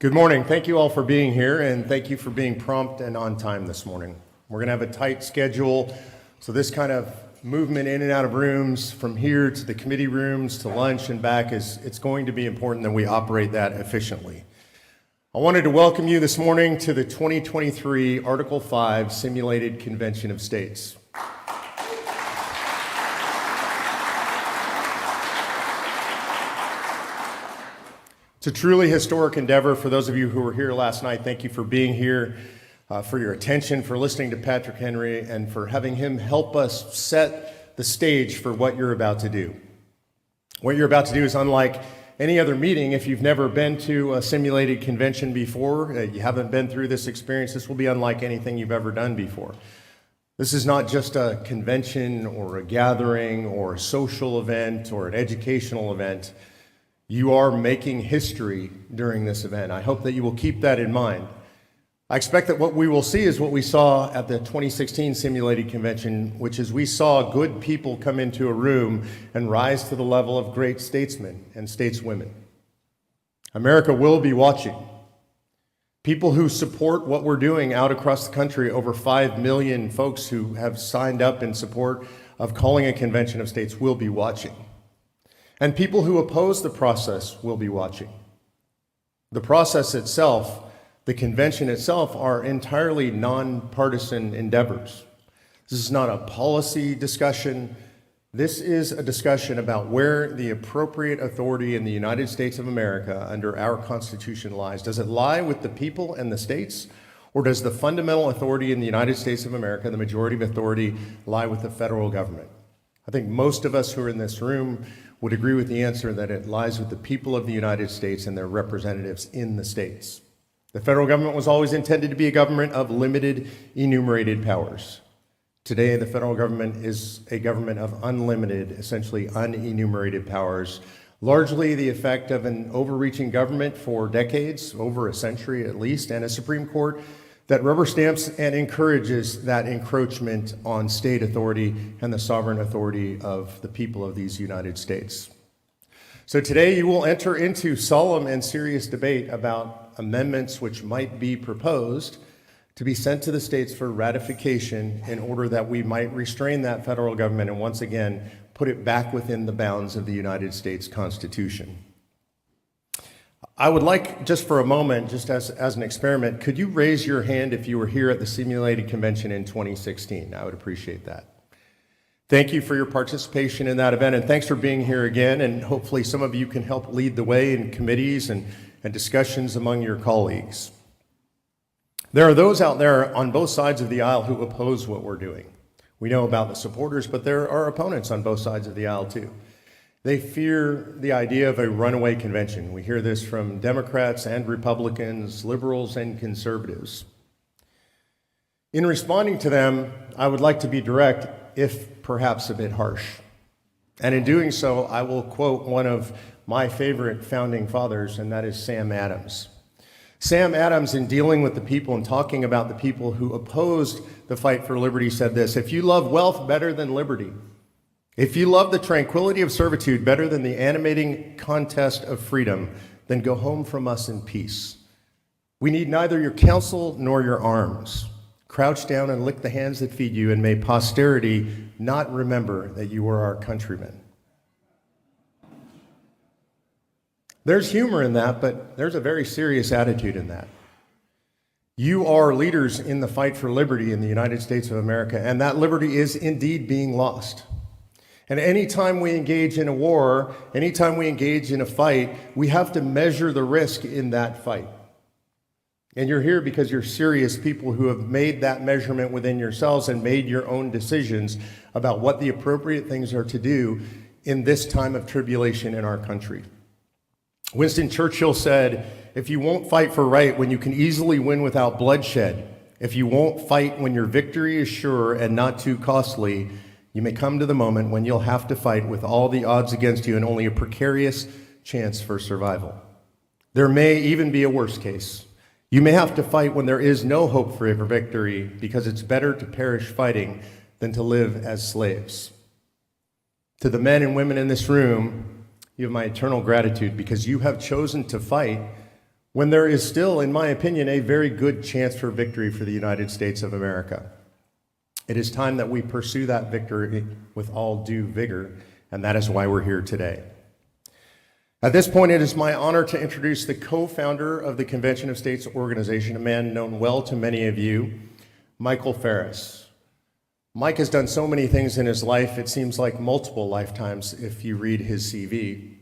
Good morning. Thank you all for being here, and thank you for being prompt and on time this morning. We're going to have a tight schedule, so this kind of movement in and out of rooms from here to the committee rooms to lunch and back it's going to be important that we operate that efficiently. I wanted to welcome you this morning to the 2023 Article 5 Simulated Convention of States. It's a truly historic endeavor. For those of you who were here last night, thank you for being here, for your attention, for listening to Patrick Henry, and for having him help us set the stage for what you're about to do. What you're about to do is unlike any other meeting. If you've never been to a simulated convention before, you haven't been through this experience, this will be unlike anything you've ever done before. This is not just a convention or a gathering or a social event or an educational event. You are making history during this event. I hope that you will keep that in mind. I expect that what we will see is what we saw at the 2016 simulated convention, which is we saw good people come into a room and rise to the level of great statesmen and stateswomen. America will be watching. People who support what we're doing out across the country, over 5 million folks who have signed up in support of calling a convention of states, will be watching. And people who oppose the process will be watching. The process itself, the convention itself, are entirely nonpartisan endeavors. This is not a policy discussion. This is a discussion about where the appropriate authority in the United States of America under our Constitution lies. Does it lie with the people and the states, or does the fundamental authority in the United States of America, the majority of authority, lie with the federal government? I think most of us who are in this room would agree with the answer that it lies with the people of the United States and their representatives in the states. The federal government was always intended to be a government of limited, enumerated powers. Today, the federal government is a government of unlimited, essentially unenumerated powers, largely the effect of an overreaching government for decades, over a century at least, and a Supreme Court that rubber stamps and encourages that encroachment on state authority and the sovereign authority of the people of these United States. So today you will enter into solemn and serious debate about amendments which might be proposed to be sent to the states for ratification in order that we might restrain that federal government and once again put it back within the bounds of the United States Constitution. I would like, just for a moment, just as an experiment, could you raise your hand if you were here at the simulated convention in 2016? I would appreciate that. Thank you for your participation in that event, and thanks for being here again, and hopefully some of you can help lead the way in committees and discussions among your colleagues. There are those out there on both sides of the aisle who oppose what we're doing. We know about the supporters, but there are opponents on both sides of the aisle too. They fear the idea of a runaway convention. We hear this from Democrats and Republicans, liberals and conservatives. In responding to them, I would like to be direct, if perhaps a bit harsh. And in doing so, I will quote one of my favorite founding fathers, and that is Sam Adams. Sam Adams, in dealing with the people and talking about the people who opposed the fight for liberty, said this: "If you love wealth better than liberty, if you love the tranquility of servitude better than the animating contest of freedom, then go home from us in peace. We need neither your counsel nor your arms. Crouch down and lick the hands that feed you, and may posterity not remember that you were our countrymen." There's humor in that, but there's a very serious attitude in that. You are leaders in the fight for liberty in the United States of America, and that liberty is indeed being lost. And anytime we engage in a war, anytime we engage in a fight, we have to measure the risk in that fight. And you're here because you're serious people who have made that measurement within yourselves and made your own decisions about what the appropriate things are to do in this time of tribulation in our country. Winston Churchill said, "If you won't fight for right when you can easily win without bloodshed, if you won't fight when your victory is sure and not too costly, you may come to the moment when you'll have to fight with all the odds against you and only a precarious chance for survival. There may even be a worse case. You may have to fight when there is no hope for victory, because it's better to perish fighting than to live as slaves." To the men and women in this room, you have my eternal gratitude because you have chosen to fight when there is still, in my opinion, a very good chance for victory for the United States of America. It is time that we pursue that victory with all due vigor, and that is why we're here today. At this point, it is my honor to introduce the co-founder of the Convention of States organization, a man known well to many of you, Michael Farris. Mike has done so many things in his life, it seems like multiple lifetimes if you read his CV.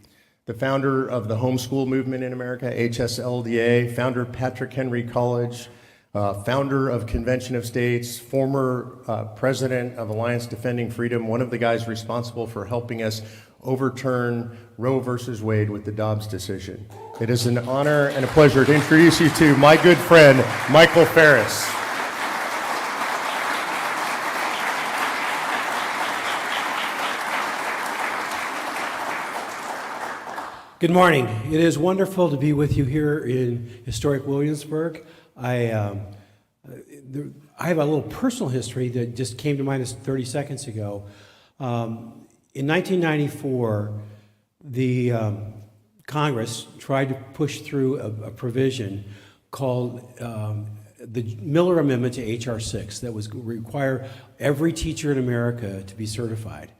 The founder of the homeschool movement in America, HSLDA, founder of Patrick Henry College, founder of Convention of States, former president of Alliance Defending Freedom, one of the guys responsible for helping us overturn Roe versus Wade with the Dobbs decision. It is an honor and a pleasure to introduce you to my good friend, Michael Farris. Good morning. It is wonderful to be with you here in historic Williamsburg. I have a little personal history that just came to mind 30 seconds ago. In 1994, the Congress tried to push through a provision called the Miller Amendment to H.R. 6 that was require every teacher in America to be certified.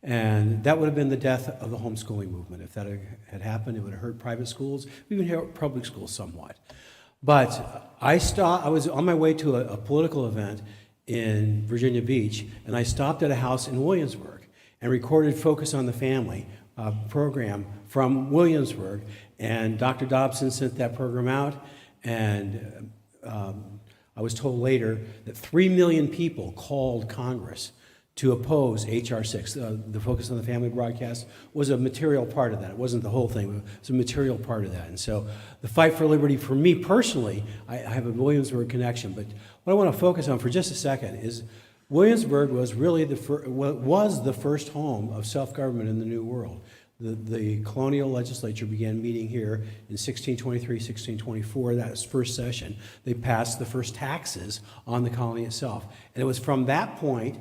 And that would have been the death of the homeschooling movement. If that had happened, it would have hurt private schools, even hurt public schools somewhat. But I was on my way to a political event in Virginia Beach, and I stopped at a house in Williamsburg and recorded Focus on the Family program from Williamsburg. And Dr. Dobson sent that program out, and I was told later that 3 million people called Congress to oppose H.R. 6. The Focus on the Family broadcast was a material part of that. It wasn't the whole thing, it was a material part of that. And so the fight for liberty, for me personally, I have a Williamsburg connection, but what I want to focus on for just a second is Williamsburg was really the first home of self-government in the New World. The colonial legislature began meeting here in 1623, 1624, that was first session. They passed the first taxes on the colony itself. And it was from that point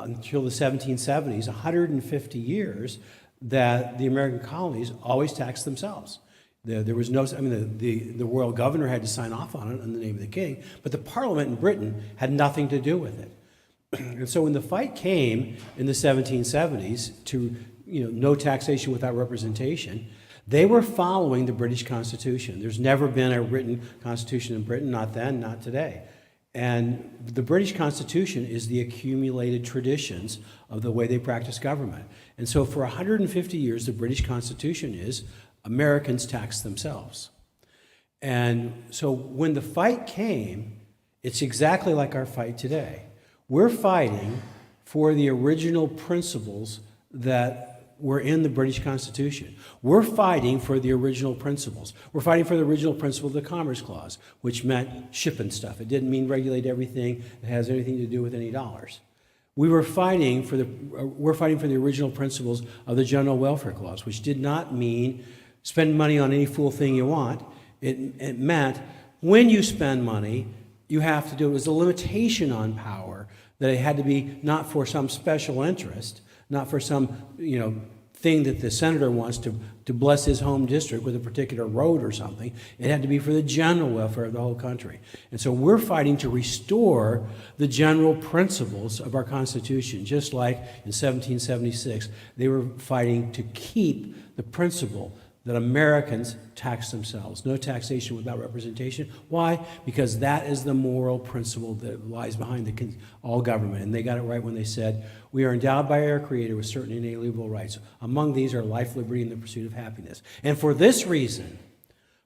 until the 1770s, 150 years, that the American colonies always taxed themselves. There was no, I mean, the royal governor had to sign off on it in the name of the king, but the parliament in Britain had nothing to do with it. And so when the fight came in the 1770s to, no taxation without representation, they were following the British Constitution. There's never been a written constitution in Britain, not then, not today. And the British Constitution is the accumulated traditions of the way they practice government. And so for 150 years, the British Constitution is Americans tax themselves. And so when the fight came, it's exactly like our fight today. We're fighting for the original principles that were in the British Constitution. We're fighting for the original principles. We're fighting for the original principle of the Commerce Clause, which meant shipping stuff. It didn't mean regulate everything that has anything to do with any dollars. We're fighting for the original principles of the General Welfare Clause, which did not mean spend money on any fool thing you want. It meant when you spend money, you have to do it. It was a limitation on power, that it had to be not for some special interest, not for some, thing that the senator wants to bless his home district with a particular road or something. It had to be for the general welfare of the whole country. And so we're fighting to restore the general principles of our Constitution, just like in 1776, they were fighting to keep the principle that Americans tax themselves. No taxation without representation. Why? Because that is the moral principle that lies behind all government. And they got it right when they said, we are endowed by our Creator with certain inalienable rights. Among these are life, liberty, and the pursuit of happiness. And for this reason,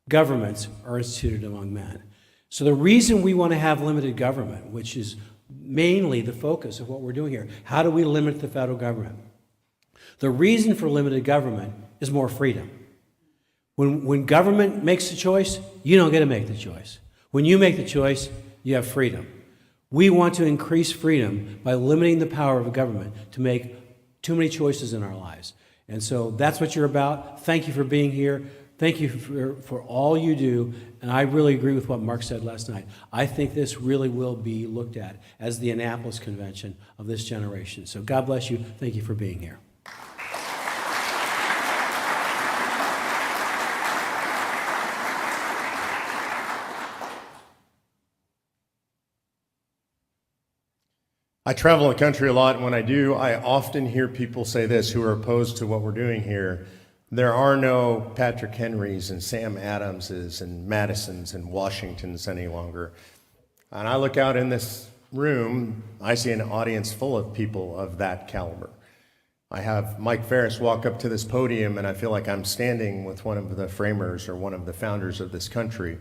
governments are instituted among men. So the reason we want to have limited government, which is mainly the focus of what we're doing here, how do we limit the federal government? The reason for limited government is more freedom. When government makes the choice, you don't get to make the choice. When you make the choice, you have freedom. We want to increase freedom by limiting the power of a government to make too many choices in our lives. And so that's what you're about. Thank you for being here. Thank you for all you do. And I really agree with what Mark said last night. I think this really will be looked at as the Annapolis Convention of this generation. So God bless you. Thank you for being here. I travel the country a lot, and when I do, I often hear people say this who are opposed to what we're doing here. There are no Patrick Henrys and Sam Adamses and Madisons and Washingtons any longer. And I look out in this room, I see an audience full of people of that caliber. I have Mike Farris walk up to this podium, and I feel like I'm standing with one of the framers or one of the founders of this country.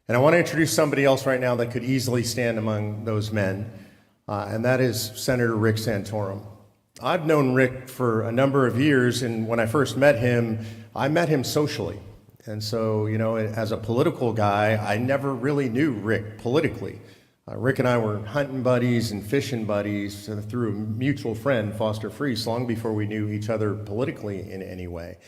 And I want to introduce somebody else right now that could easily stand among those men, and that is Senator Rick Santorum. I've known Rick for a number of years, and when I first met him, I met him socially. And so, you know, as a political guy, I never really knew Rick politically. Rick and I were hunting buddies and fishing buddies through a mutual friend, Foster Freese, long before we knew each other politically in any way.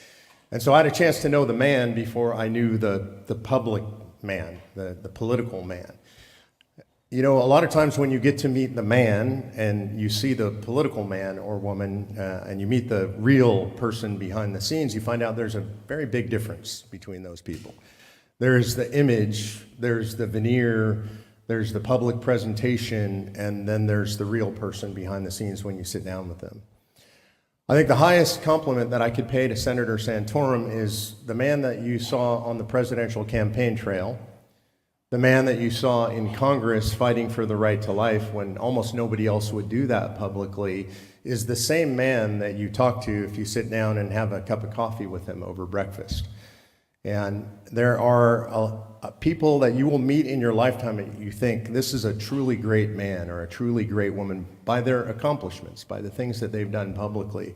And so I had a chance to know the man before I knew the public man, the political man. You know, a lot of times when you get to meet the man and you see the political man or woman and you meet the real person behind the scenes, you find out there's a very big difference between those people. There's the image, there's the veneer, there's the public presentation, and then there's the real person behind the scenes when you sit down with them. I think the highest compliment that I could pay to Senator Santorum is the man that you saw on the presidential campaign trail, the man that you saw in Congress fighting for the right to life when almost nobody else would do that publicly, is the same man that you talk to if you sit down and have a cup of coffee with him over breakfast. And there are people that you will meet in your lifetime and you think this is a truly great man or a truly great woman by their accomplishments, by the things that they've done publicly.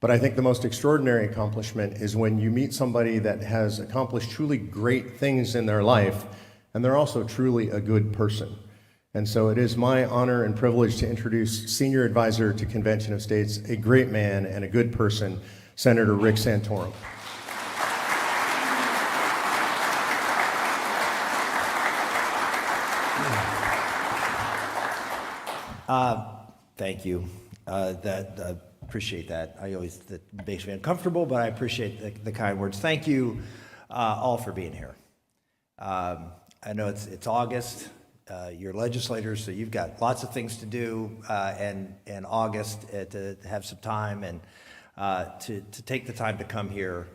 But I think the most extraordinary accomplishment is when you meet somebody that has accomplished truly great things in their life, and they're also truly a good person. And so it is my honor and privilege to introduce Senior Advisor to Convention of States, a great man and a good person, Senator Rick Santorum. Thank you. Appreciate that. That makes me uncomfortable, but I appreciate the kind words. Thank you all for being here. I know it's August. You're legislators, so you've got lots of things to do, and August to have some time and to take the time to come here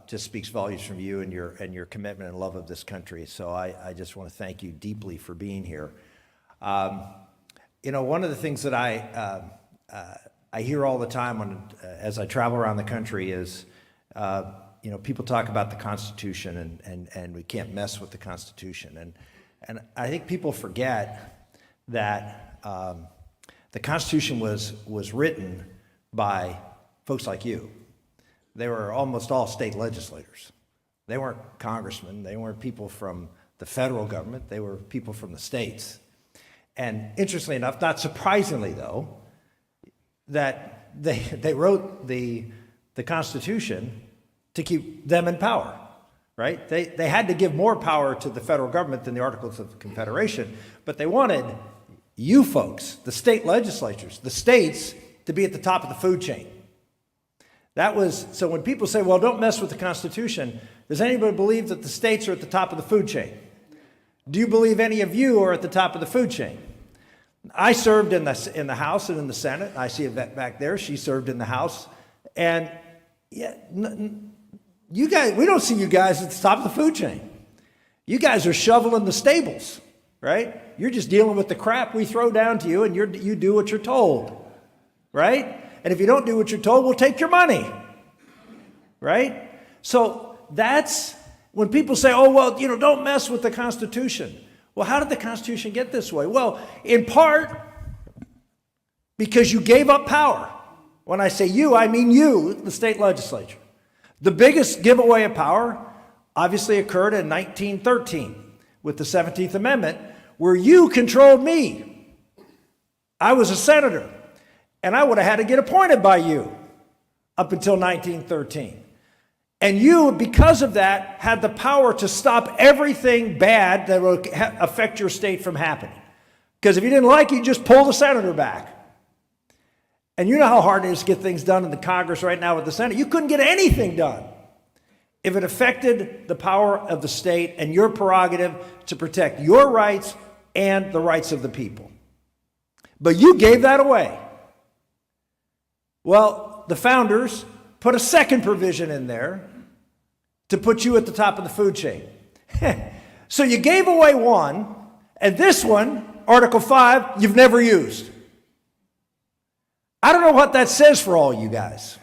just speaks volumes from you and your commitment and love of this country. So I just want to thank you deeply for being here. You know, one of the things that I hear all the time as I travel around the country is, you know, people talk about the Constitution and we can't mess with the Constitution. And I think people forget that the Constitution was written by folks like you. They were almost all state legislators. They weren't congressmen. They weren't people from the federal government. They were people from the states. And interestingly enough, not surprisingly though, that they wrote the Constitution to keep them in power, right? They had to give more power to the federal government than the Articles of Confederation, but they wanted you folks, the state legislatures, the states, to be at the top of the food chain. So when people say, well, don't mess with the Constitution, does anybody believe that the states are at the top of the food chain? Do you believe any of you are at the top of the food chain? I served in the House and in the Senate. I see Yvette back there. She served in the House. And yeah, you guys, we don't see you guys at the top of the food chain. You guys are shoveling the stables, right? You're just dealing with the crap we throw down to you, and you do what you're told, right? And if you don't do what you're told, we'll take your money, right? So that's when people say, oh, well, you know, don't mess with the Constitution. Well, how did the Constitution get this way? Well, in part, because you gave up power. When I say you, I mean you, the state legislature. The biggest giveaway of power obviously occurred in 1913 with the 17th Amendment, where you controlled me. I was a senator, and I would have had to get appointed by you up until 1913. And you, because of that, had the power to stop everything bad that would affect your state from happening. Because if you didn't like it, you just pull the senator back. And you know how hard it is to get things done in the Congress right now with the Senate. You couldn't get anything done if it affected the power of the state and your prerogative to protect your rights and the rights of the people. But you gave that away. Well, the founders put a second provision in there to put you at the top of the food chain. So you gave away one, and this one, Article 5, you've never used. I don't know what that says for all you guys.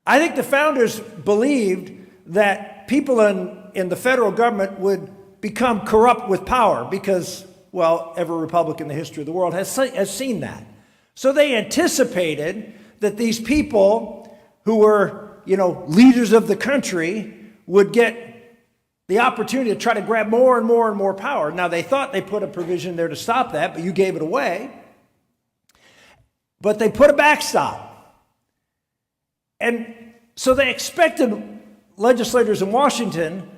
I think the founders believed that people in the federal government would become corrupt with power because, well, every republic in the history of the world has seen that. So they anticipated that these people who were, leaders of the country would get the opportunity to try to grab more and more and more power. Now, they thought they put a provision there to stop that, but you gave it away. But they put a backstop. And so they expected legislators in Washington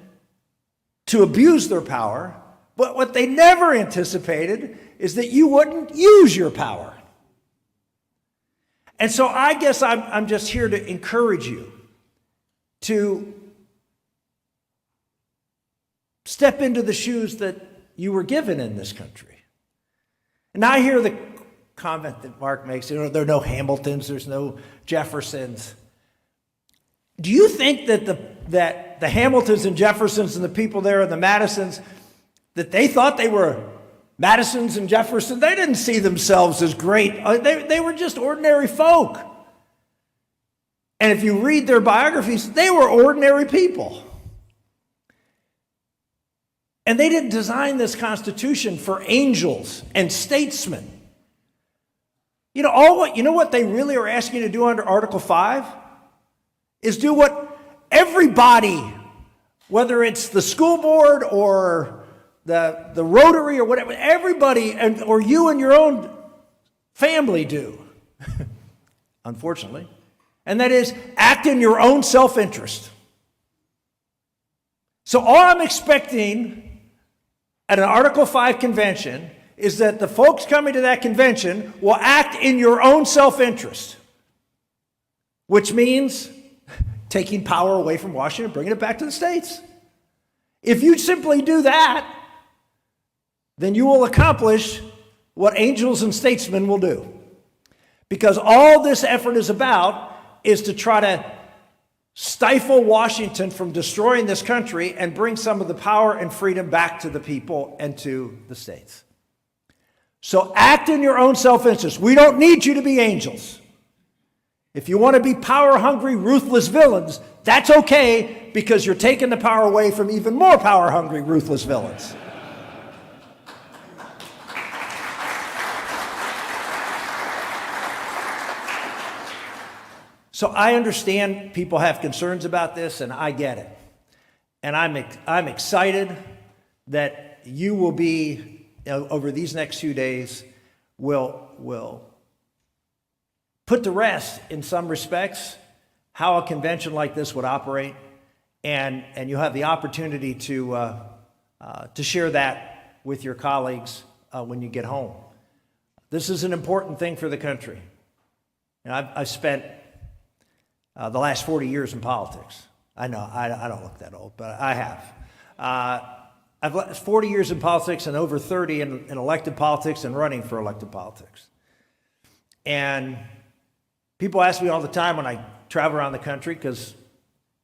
to abuse their power, but what they never anticipated is that you wouldn't use your power. And so I guess I'm just here to encourage you to step into the shoes that you were given in this country. And I hear the comment that Mark makes, there are no Hamiltons, there's no Jeffersons. Do you think that the Hamiltons and Jeffersons and the people there and the Madisons, that they thought they were Madisons and Jeffersons? They didn't see themselves as great. They were just ordinary folk. And if you read their biographies, they were ordinary people. And they didn't design this Constitution for angels and statesmen. You know what they really are asking you to do under Article 5? Is do what everybody, whether it's the school board or the Rotary or whatever, everybody or you and your own family do, unfortunately. And that is act in your own self-interest. So all I'm expecting at an Article 5 convention is that the folks coming to that convention will act in your own self-interest, which means taking power away from Washington and bringing it back to the states. If you simply do that, then you will accomplish what angels and statesmen will do. Because all this effort is about is to try to stifle Washington from destroying this country and bring some of the power and freedom back to the people and to the states. So act in your own self-interest. We don't need you to be angels. If you want to be power-hungry, ruthless villains, that's okay, because you're taking the power away from even more power-hungry, ruthless villains. So I understand people have concerns about this, and I get it. And I'm excited that you will be, over these next few days, will put to rest, in some respects, how a convention like this would operate, and you'll have the opportunity to share that with your colleagues when you get home. This is an important thing for the country. I've spent the last 40 years in politics. I know, I don't look that old, but I have. I've 40 years in politics and over 30 in elected politics and running for elected politics. And people ask me all the time when I travel around the country, because,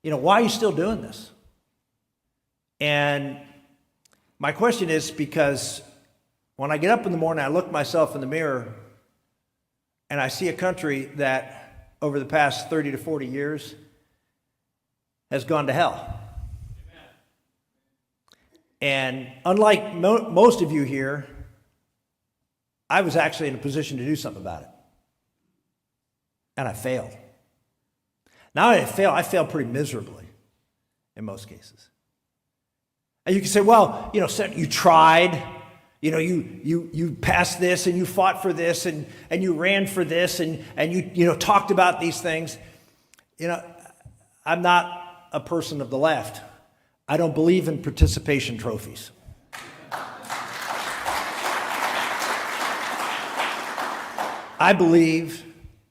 why are you still doing this? And my question is because when I get up in the morning, I look myself in the mirror and I see a country that over the past 30 to 40 years has gone to hell. And unlike most of you here, I was actually in a position to do something about it. And I failed. Now I failed pretty miserably in most cases. And you can say, well, you tried, you passed this and you fought for this and you ran for this and you talked about these things. I'm not a person of the left. I don't believe in participation trophies. I believe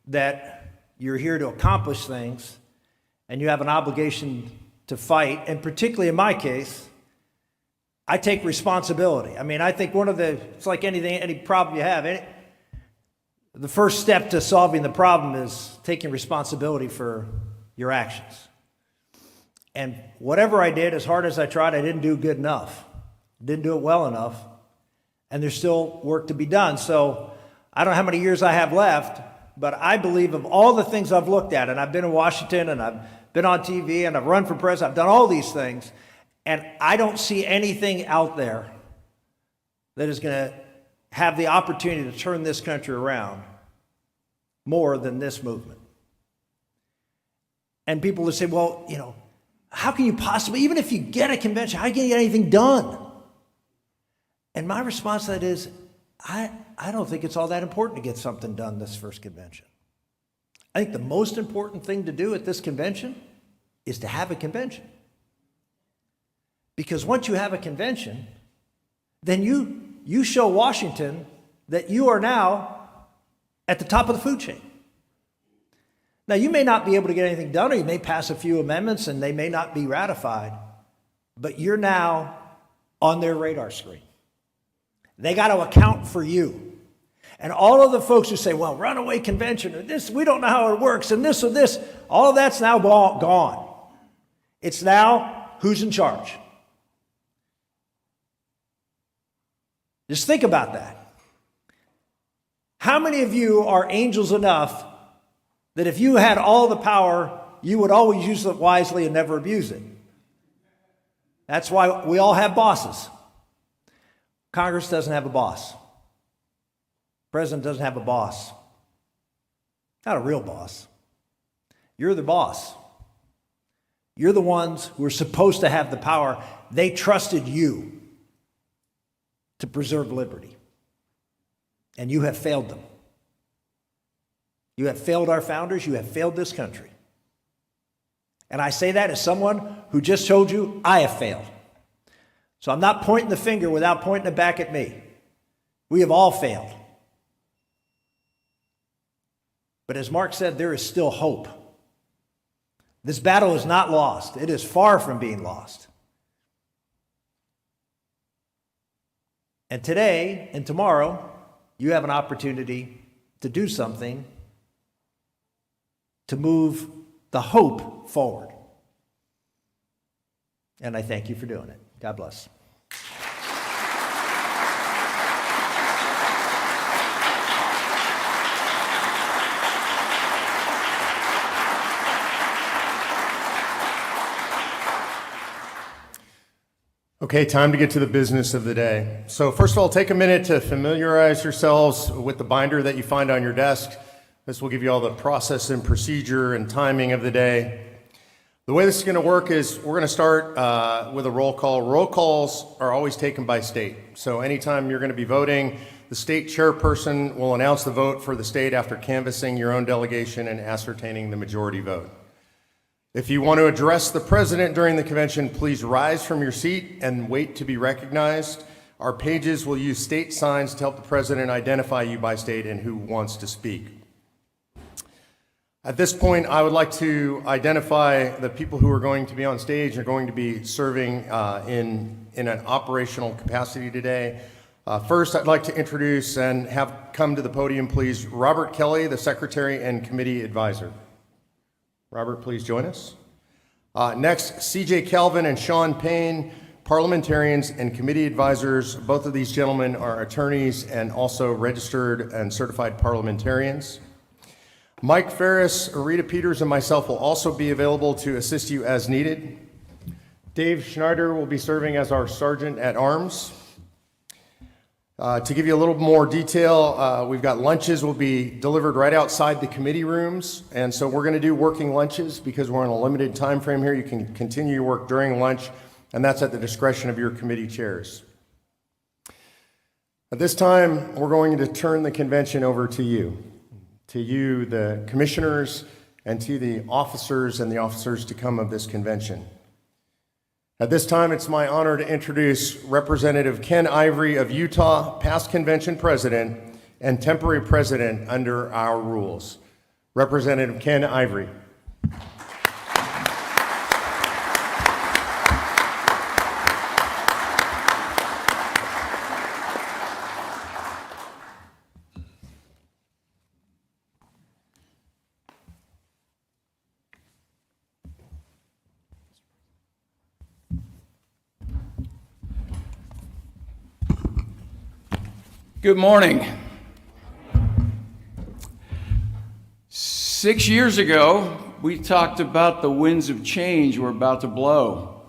that you're here to accomplish things and you have an obligation to fight. And particularly in my case, I take responsibility. I mean, I think it's like anything, any problem you have, the first step to solving the problem is taking responsibility for your actions. And whatever I did, as hard as I tried, I didn't do good enough. Didn't do it well enough. And there's still work to be done. So I don't know how many years I have left, but I believe of all the things I've looked at, and I've been in Washington, and I've been on TV, and I've run for president, I've done all these things, and I don't see anything out there that is going to have the opportunity to turn this country around more than this movement. And people will say, well, you know, how can you possibly, even if you get a convention, how can you get anything done? And my response to that is, I don't think it's all that important to get something done this first convention. I think the most important thing to do at this convention is to have a convention. Because once you have a convention, then you show Washington that you are now at the top of the food chain. Now, you may not be able to get anything done, or you may pass a few amendments and they may not be ratified, but you're now on their radar screen. They got to account for you. And all of the folks who say, well, runaway convention, or this, we don't know how it works, and this or this, all of that's now gone. It's now who's in charge. Just think about that. How many of you are angels enough that if you had all the power, you would always use it wisely and never abuse it? That's why we all have bosses. Congress doesn't have a boss. President doesn't have a boss. Not a real boss. You're the boss. You're the ones who are supposed to have the power. They trusted you to preserve liberty. And you have failed them. You have failed our founders. You have failed this country. And I say that as someone who just told you I have failed. So I'm not pointing the finger without pointing it back at me. We have all failed. But as Mark said, there is still hope. This battle is not lost. It is far from being lost. And today and tomorrow, you have an opportunity to do something to move the hope forward. And I thank you for doing it. God bless. Okay, time to get to the business of the day. So first of all, take a minute to familiarize yourselves with the binder that you find on your desk. This will give you all the process and procedure and timing of the day. The way this is going to work is we're going to start with a roll call. Roll calls are always taken by state. So anytime you're going to be voting, the state chairperson will announce the vote for the state after canvassing your own delegation and ascertaining the majority vote. If you want to address the president during the convention, please rise from your seat and wait to be recognized. Our pages will use state signs to help the president identify you by state and who wants to speak. At this point, I would like to identify the people who are going to be on stage and are going to be serving in an operational capacity today. First, I'd like to introduce and have come to the podium, please, Robert Kelly, the Secretary and Committee Advisor. Robert, please join us. Next, CJ Calvin and Sean Payne, parliamentarians and committee advisors. Both of these gentlemen are attorneys and also registered and certified parliamentarians. Mike Farris, Rita Peters, and myself will also be available to assist you as needed. Dave Schneider will be serving as our Sergeant at Arms. To give you a little more detail, we've got lunches will be delivered right outside the committee rooms, and so we're going to do working lunches because we're on a limited time frame here. You can continue your work during lunch, and that's at the discretion of your committee chairs. At this time, we're going to turn the convention over to you, the commissioners, and to the officers and the officers to come of this convention. At this time, it's my honor to introduce Representative Ken Ivory of Utah, past convention president and temporary president under our rules. Representative Ken Ivory. Good morning. 6 years ago, we talked about the winds of change were about to blow.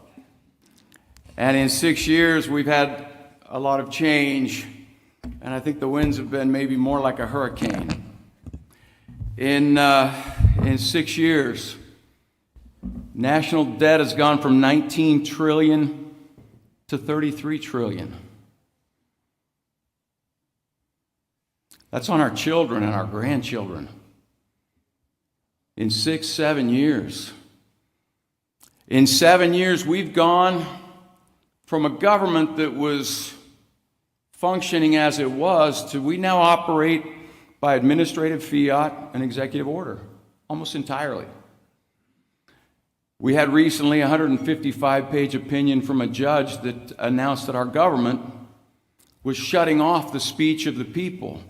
And in 6 years, we've had a lot of change, and I think the winds have been maybe more like a hurricane. In 6 years, national debt has gone from 19 trillion to 33 trillion. That's on our children and our grandchildren. In 6, 7 years. In 7 years, we've gone from a government that was functioning as it was to we now operate by administrative fiat and executive order, almost entirely. We had recently a 155-page opinion from a judge that announced that our government was shutting off the speech of the people.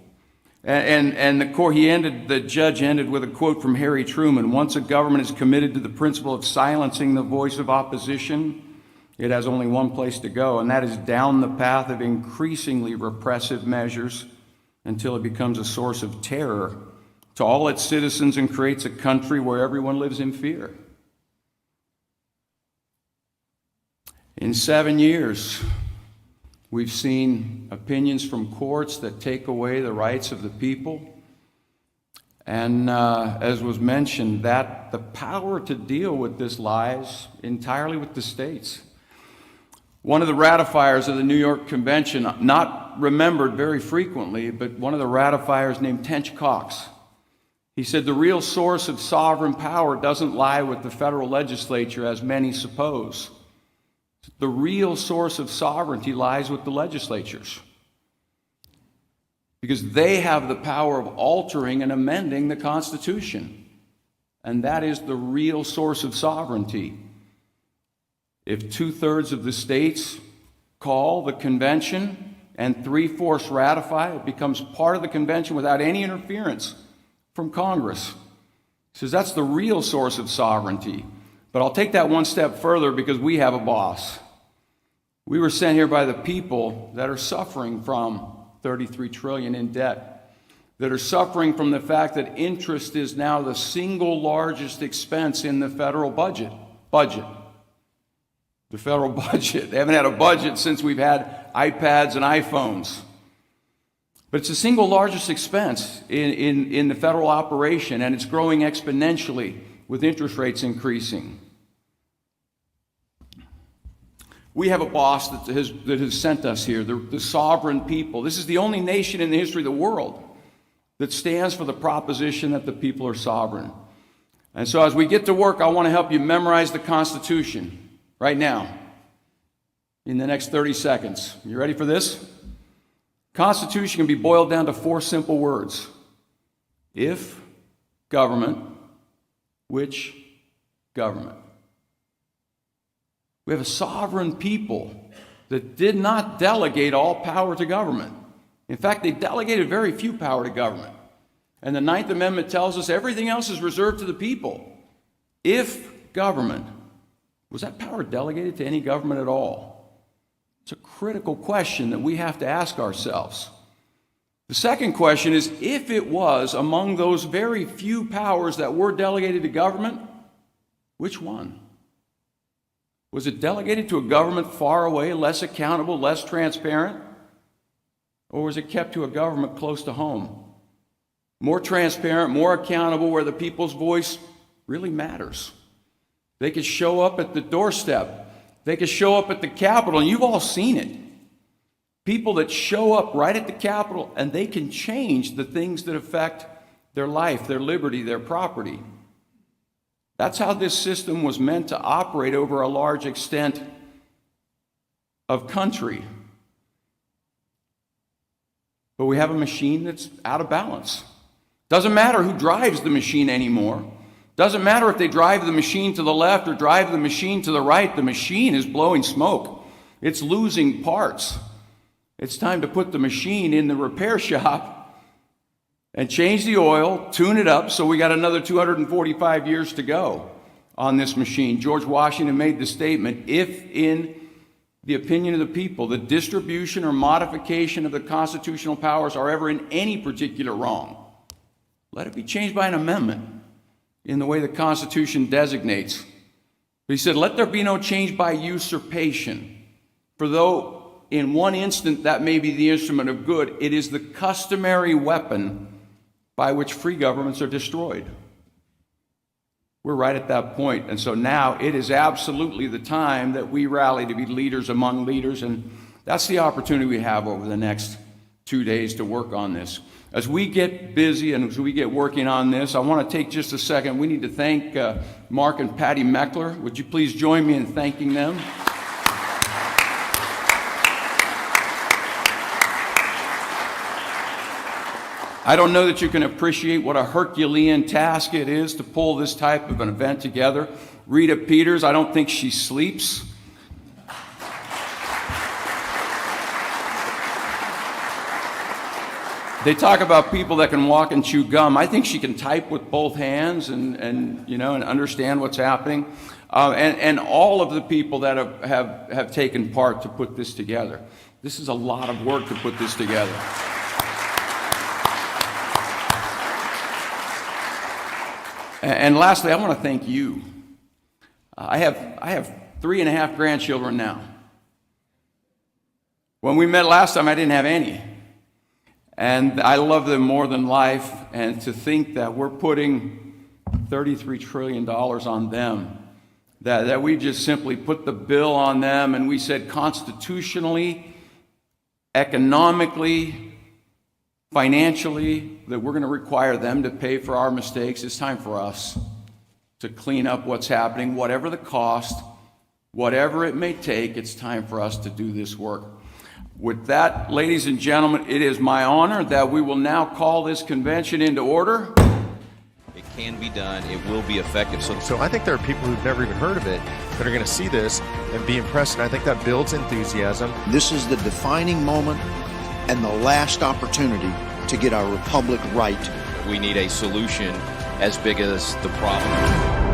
And the judge ended with a quote from Harry Truman: "Once a government is committed to the principle of silencing the voice of opposition, it has only one place to go, and that is down the path of increasingly repressive measures until it becomes a source of terror to all its citizens and creates a country where everyone lives in fear." In 7 years, we've seen opinions from courts that take away the rights of the people. And as was mentioned, that the power to deal with this lies entirely with the states. One of the ratifiers of the New York Convention, not remembered very frequently, but one of the ratifiers named Tench Coxe, he said, "The real source of sovereign power doesn't lie with the federal legislature, as many suppose. The real source of sovereignty lies with the legislatures, because they have the power of altering and amending the Constitution, and that is the real source of sovereignty. If 2/3 of the states call the convention and 3/4 ratify, it becomes part of the convention without any interference from Congress." He says that's the real source of sovereignty. But I'll take that one step further, because we have a boss. We were sent here by the people that are suffering from 33 trillion in debt, that are suffering from the fact that interest is now the single largest expense in the federal budget. The federal budget. They haven't had a budget since we've had iPads and iPhones. But it's the single largest expense in the federal operation, and it's growing exponentially with interest rates increasing. We have a boss that has sent us here, the sovereign people. This is the only nation in the history of the world that stands for the proposition that the people are sovereign. And so as we get to work, I want to help you memorize the Constitution right now in the next 30 seconds. You ready for this? Constitution can be boiled down to 4 simple words. If government, which government? We have a sovereign people that did not delegate all power to government. In fact, they delegated very few power to government. And the 9th Amendment tells us everything else is reserved to the people. If government, was that power delegated to any government at all? It's a critical question that we have to ask ourselves. The second question is, if it was among those very few powers that were delegated to government, which one? Was it delegated to a government far away, less accountable, less transparent? Or was it kept to a government close to home? More transparent, more accountable, where the people's voice really matters. They could show up at the doorstep. They could show up at the Capitol, and you've all seen it. People that show up right at the Capitol, and they can change the things that affect their life, their liberty, their property. That's how this system was meant to operate over a large extent of country. But we have a machine that's out of balance. Doesn't matter who drives the machine anymore. Doesn't matter if they drive the machine to the left or drive the machine to the right. The machine is blowing smoke. It's losing parts. It's time to put the machine in the repair shop and change the oil, tune it up, so we got another 245 years to go on this machine. George Washington made the statement, if in the opinion of the people, the distribution or modification of the constitutional powers are ever in any particular wrong, let it be changed by an amendment in the way the Constitution designates. But he said, let there be no change by usurpation. For though in one instant that may be the instrument of good, it is the customary weapon by which free governments are destroyed. We're right at that point. And so now it is absolutely the time that we rally to be leaders among leaders. And that's the opportunity we have over the next 2 days to work on this. As we get busy and as we get working on this, I want to take just a second. We need to thank Mark and Patty Meckler. Would you please join me in thanking them? I don't know that you can appreciate what a Herculean task it is to pull this type of an event together. Rita Peters, I don't think she sleeps. They talk about people that can walk and chew gum. I think she can type with both hands and understand what's happening. And all of the people that have taken part to put this together. This is a lot of work to put this together. And lastly, I want to thank you. I have 3.5 grandchildren now. When we met last time, I didn't have any. And I love them more than life. And to think that we're putting $33 trillion on them, that we just simply put the bill on them and we said constitutionally, economically, financially, that we're going to require them to pay for our mistakes. It's time for us to clean up what's happening, whatever the cost, whatever it may take. It's time for us to do this work. With that, ladies and gentlemen, it is my honor that we will now call this convention into order. It can be done. It will be effective. So I think there are people who've never even heard of it that are going to see this and be impressed, and I think that builds enthusiasm. This is the defining moment and the last opportunity to get our republic right. We need a solution as big as the problem.